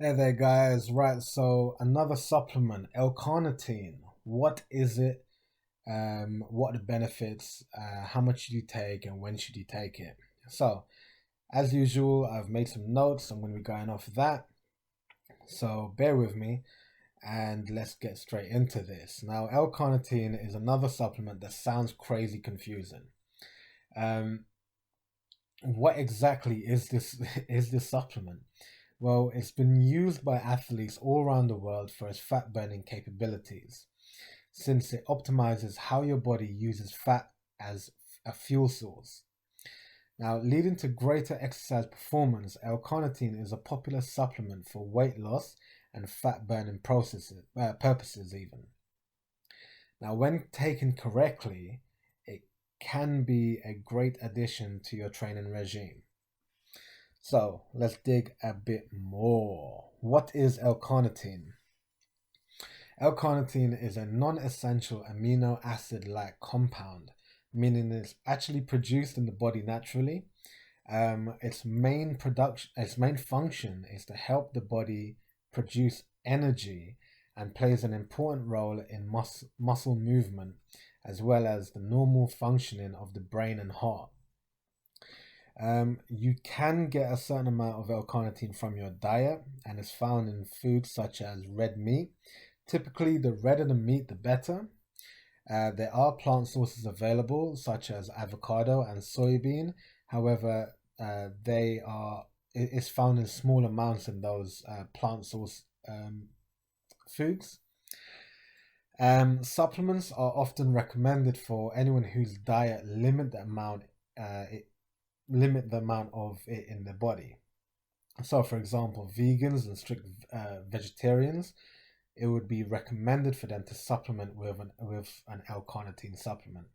Hey there, guys. Right, so another supplement, L-Carnitine. What is it? What are the benefits? How much should you take, and when should you take it? So, as usual, I've made some notes. I'm going to be going off of that. So, bear with me, and let's get straight into this. Now, L-Carnitine is another supplement that sounds crazy confusing. Um, what exactly is this? Is this supplement? Well, it's been used by athletes all around the world for its fat burning capabilities, since it optimizes how your body uses fat as a fuel source. Now, leading to greater exercise performance, L-carnitine is a popular supplement for weight loss and fat burning purposes, even. Now, when taken correctly, it can be a great addition to your training regime. So let's dig a bit more. What is L-carnitine? L-carnitine is a non-essential amino acid-like compound, meaning it's actually produced in the body naturally. Its main function is to help the body produce energy and plays an important role in muscle movement as well as the normal functioning of the brain and heart. You can get a certain amount of L-carnitine from your diet and is found in foods such as red meat. Typically, the redder the meat, the better. There are plant sources available such as avocado and soybean. However, it's found in small amounts in those plant source foods. Supplements are often recommended for anyone whose diet limit the amount of it in the body. So, for example, vegans and strict vegetarians, it would be recommended for them to supplement with an L-carnitine supplement.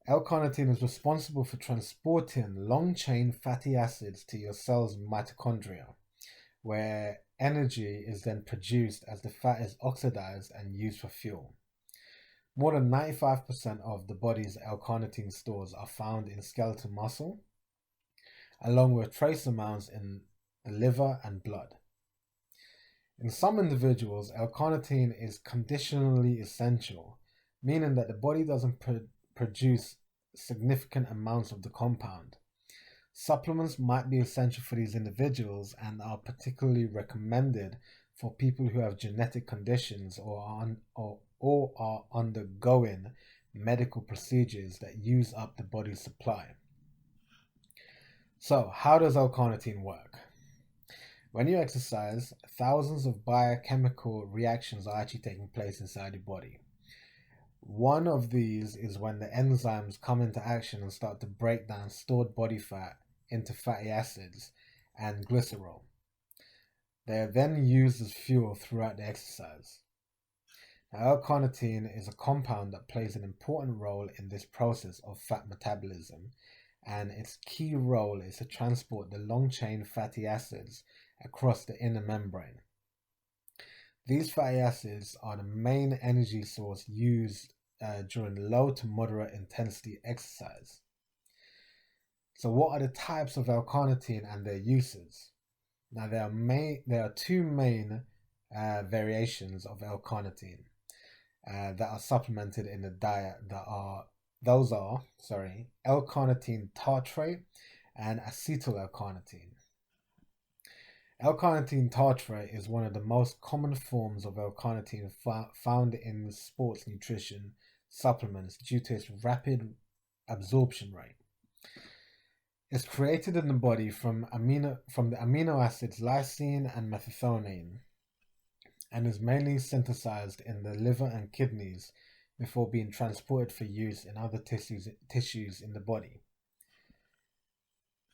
L-carnitine is responsible for transporting long-chain fatty acids to your cell's mitochondria, where energy is then produced as the fat is oxidized and used for fuel. More than 95% of the body's L-carnitine stores are found in skeletal muscle, along with trace amounts in the liver and blood. In some individuals, L-carnitine is conditionally essential, meaning that the body doesn't produce significant amounts of the compound. Supplements might be essential for these individuals and are particularly recommended for people who have genetic conditions or are undergoing medical procedures that use up the body's supply. So, how does L-carnitine work? When you exercise, thousands of biochemical reactions are actually taking place inside your body. One of these is when the enzymes come into action and start to break down stored body fat into fatty acids and glycerol. They are then used as fuel throughout the exercise. Now, L-carnitine is a compound that plays an important role in this process of fat metabolism, and its key role is to transport the long-chain fatty acids across the inner membrane. These fatty acids are the main energy source used during low to moderate intensity exercise. So what are the types of L-carnitine and their uses? Now there are two main variations of L-carnitine that are supplemented in the diet those are L-carnitine tartrate and acetyl L-carnitine. L-carnitine tartrate is one of the most common forms of L-carnitine found in sports nutrition supplements due to its rapid absorption rate. It's created in the body from the amino acids lysine and methionine and is mainly synthesized in the liver and kidneys before being transported for use in other tissues in the body.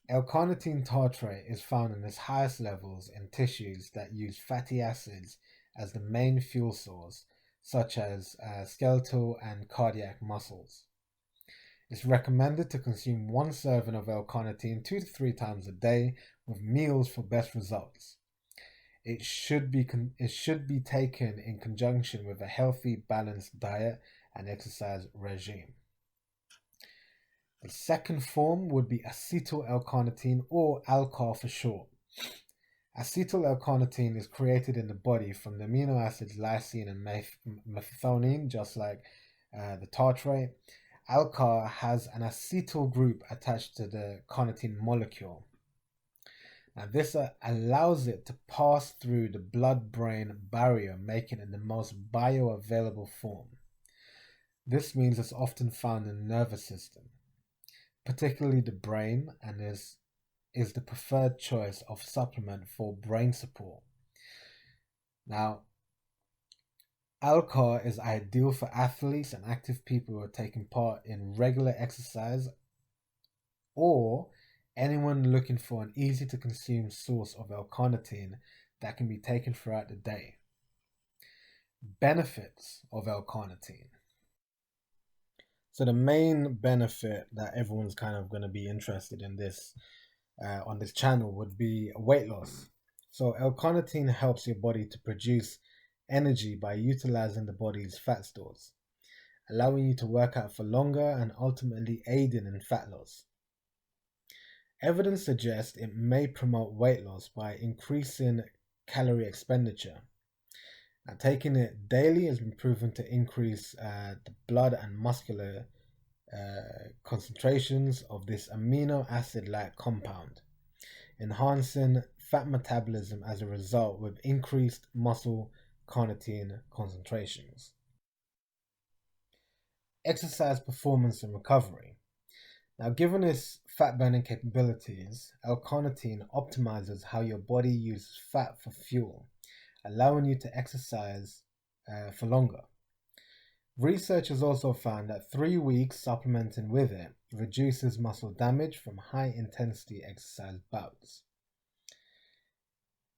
L-carnitine tartrate is found in its highest levels in tissues that use fatty acids as the main fuel source, such as skeletal and cardiac muscles. It's recommended to consume one serving of L-carnitine 2 to 3 times a day with meals for best results. It should be taken in conjunction with a healthy, balanced diet and exercise regime. The second form would be acetyl L-carnitine, or L-car for short. Acetyl L-carnitine is created in the body from the amino acids lysine and methionine, just like the tartrate. L-car has an acetyl group attached to the carnitine molecule. Now, this allows it to pass through the blood-brain barrier, making it the most bioavailable form. This means it's often found in the nervous system, particularly the brain, and is the preferred choice of supplement for brain support. Now, L-car is ideal for athletes and active people who are taking part in regular exercise, or anyone looking for an easy to consume source of L-carnitine that can be taken throughout the day. Benefits of L-carnitine. So the main benefit that everyone's kind of going to be interested in this on this channel would be weight loss. So L-carnitine helps your body to produce energy by utilizing the body's fat stores, allowing you to work out for longer and ultimately aiding in fat loss. Evidence suggests it may promote weight loss by increasing calorie expenditure. Now, taking it daily has been proven to increase the blood and muscular concentrations of this amino acid-like compound, enhancing fat metabolism as a result with increased muscle carnitine concentrations. Exercise performance and recovery. Now, given its fat burning capabilities, L-carnitine optimizes how your body uses fat for fuel, allowing you to exercise for longer. Researchers also found that 3 weeks supplementing with it reduces muscle damage from high intensity exercise bouts.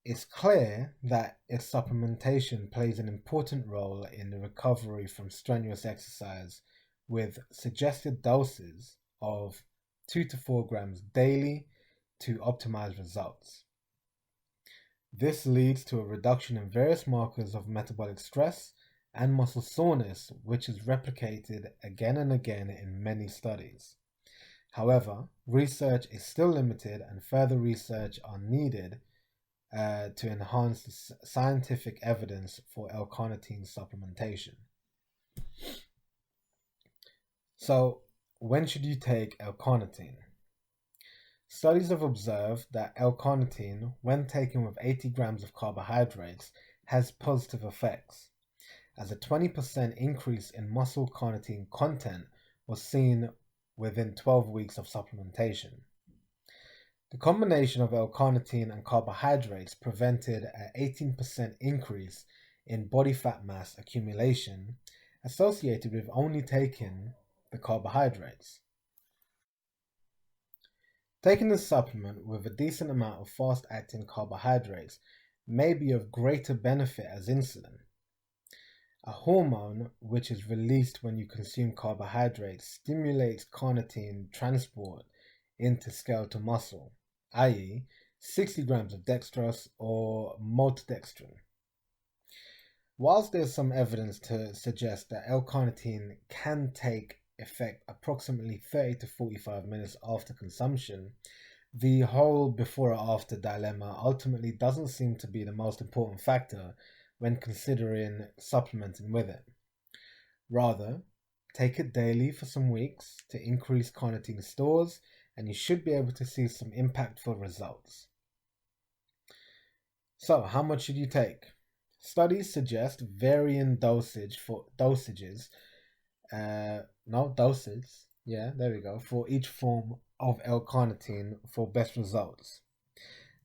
It's clear that its supplementation plays an important role in the recovery from strenuous exercise, with suggested doses of 2 to 4 grams daily to optimize results. This leads to a reduction in various markers of metabolic stress and muscle soreness, which is replicated again and again in many studies. However, research is still limited and further research are needed to enhance the scientific evidence for L-carnitine supplementation. So, when should you take L-carnitine? Studies have observed that L-carnitine, when taken with 80 grams of carbohydrates, has positive effects, as a 20% increase in muscle carnitine content was seen within 12 weeks of supplementation. The combination of L-carnitine and carbohydrates prevented an 18% increase in body fat mass accumulation associated with only taking the carbohydrates. Taking this supplement with a decent amount of fast-acting carbohydrates may be of greater benefit as insulin, a hormone which is released when you consume carbohydrates stimulates carnitine transport into skeletal muscle, i.e. 60 grams of dextrose or maltodextrin. Whilst there's some evidence to suggest that L-carnitine can take effect approximately 30 to 45 minutes after consumption, the whole before or after dilemma ultimately doesn't seem to be the most important factor when considering supplementing with it. Rather, take it daily for some weeks to increase carnitine stores, and you should be able to see some impactful results. So, how much should you take? Studies suggest varying dosages for each form of L-carnitine for best results.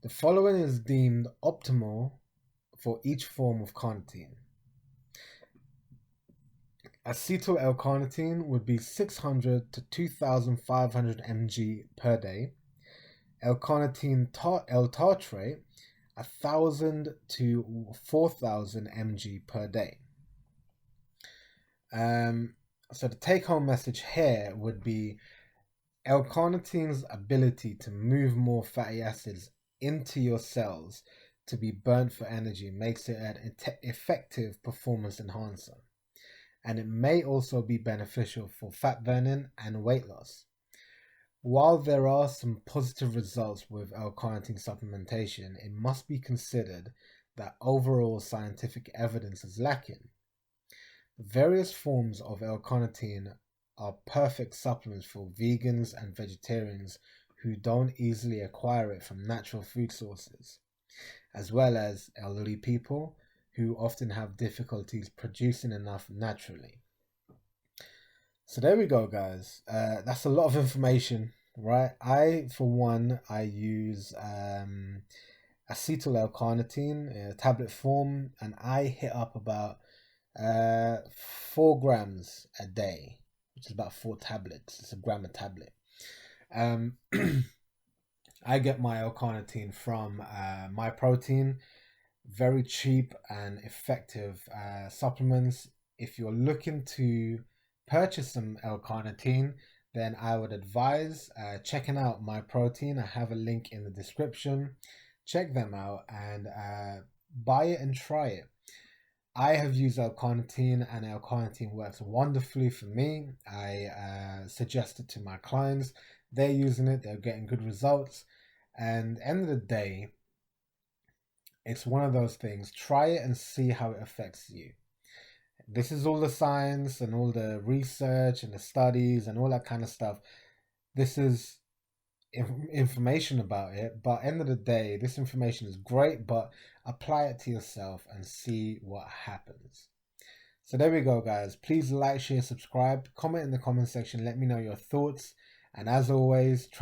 The following is deemed optimal for each form of carnitine. Acetyl L-carnitine would be 600 to 2,500 mg per day. L-carnitine L-tartrate 1,000 to 4,000 mg per day. So the take-home message here would be L-carnitine's ability to move more fatty acids into your cells to be burnt for energy makes it an effective performance enhancer, and it may also be beneficial for fat burning and weight loss. While there are some positive results with L-carnitine supplementation, it must be considered that overall scientific evidence is lacking. Various forms of L-carnitine are perfect supplements for vegans and vegetarians who don't easily acquire it from natural food sources, as well as elderly people who often have difficulties producing enough naturally. So there we go, guys. That's a lot of information, right? For one, I use acetyl L-carnitine, tablet form, and I hit up about 4 grams a day, which is about 4 tablets. It's a gram a tablet. Um, I get my L-carnitine from My Protein. Very cheap and effective supplements. If you're looking to purchase some L-carnitine, then I would advise checking out My Protein. I have a link in the description. Check them out and buy it and try it. I have used L-carnitine and L-carnitine works wonderfully for me. I suggest it to my clients. They're using it. They're getting good results. And end of the day, it's one of those things. Try it and see how it affects you. This is all the science and all the research and the studies and all that kind of stuff. This is information about it, but end of the day, this information is great, but apply it to yourself and see what happens. So there we go, guys. Please like, share, subscribe, comment in the comment section. Let me know your thoughts. And as always,